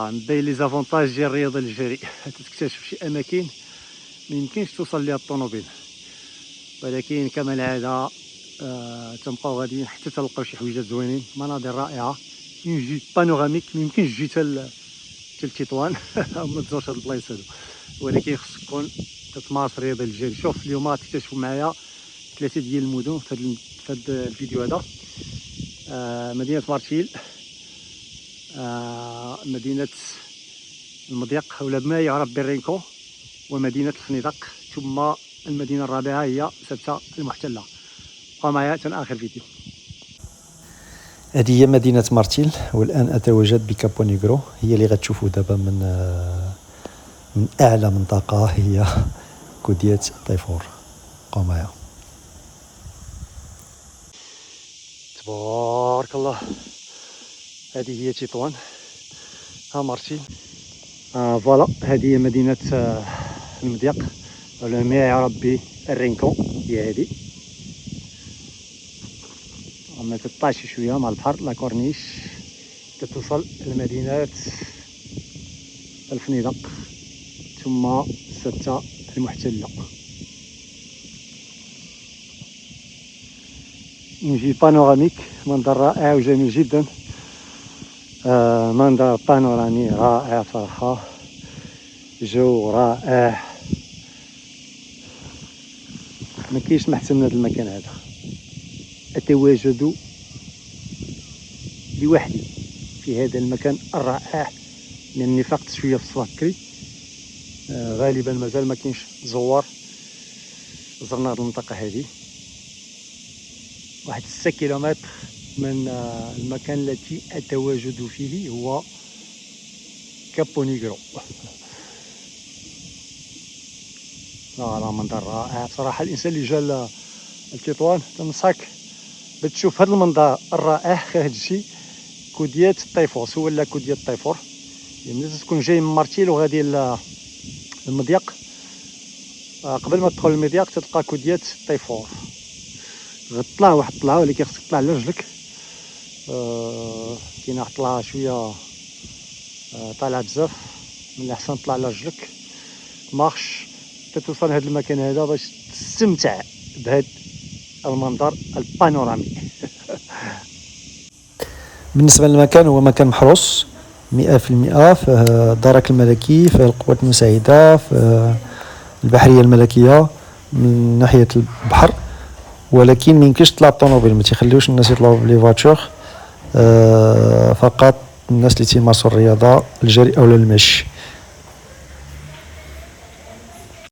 نبين لي زافونتاج ديال الرياضه الجري. تكتشف شي اماكن ما يمكنش توصل ليها الطوموبيل، ولكن كما العاده تنبقاو غاديين حتى تلقاو شي حويجات زوينين، مناظر رائعه، اون جي بانوراميك ما يمكنش تجي حتى لتطوان ما تزورش هاد البلايص هادو، ولكن خصك تكون تتمارس رياضه الجري. شوف اليوم تكتشفوا معايا 3 ديال المدن في هاد الفيديو هذا. مدينه مارتيل، مدينه المضيق ولا بما يعرف بالرينكو، ومدينه الفنيدق، ثم المدينه الرابعه هي سبته المحتله. بقاو معايا حتى اخر فيديو. هذه هي مدينة مارتيل، والآن أتواجد بكابو نيغرو، هي اللي غتشوفوا دابا من أعلى منطقة هي كودية الطيفور. بقاو معايا. تبارك الله، هذه هي تطوان، ها مارتيل. فوالا هذه هي مدينة المضيق ولا ما يعرف بالرينكو، هي هذه. اما تطاشي شويه مع البحر لا كورنيش كتوصل لمدينه الفنيدق ثم سبته المحتله. نجي بانوراميك، منظر رائع وجميل جدا، منظر بانورامي رائع صراحه، جو رائع، ما كاينش محسن من هذا المكان هذا. أتواجد لوحدي في هذا المكان الرائع، لأني فقت شوية في الصباح بكري، غالبا مازال ما كاينش زوار زرنا هذه المنطقة هذه. واحد 6 كيلومتر من المكان التي أتواجد فيه هو كابو نيغرو. منظر رائع بصراحة. الإنسان اللي جا لتطوان تنصحك بتشوف هذا المنظر الرائع. غير هذا الشيء كودية الطيفور، ولا كودية الطيفور، يعني تكون جاي من مارتيل وغادي للمضيق، قبل ما تدخل المضيق تلقى كودية الطيفور. غتطلع واحد الطلعه، ولكن خصك تطلع على رجلك، كاينه واحد الطلعه شويه طالعه بزاف، من الاحسن تطلع على رجلك مارش تتوصل لهذا المكان هذا باش تستمتع بهذا المنظر البانورامي. بالنسبة للمكان، هو مكان محروس 100%، فيه الدرك الملكي، فيه القوات المساعدة، فيه البحرية الملكية من ناحية البحر، ولكن ميمكنش تطلع بالطوموبيل، ما تيخليوش الناس يطلعوا بلي فواتور، فقط الناس اللي تيمارسوا الرياضة الجري أو المشي.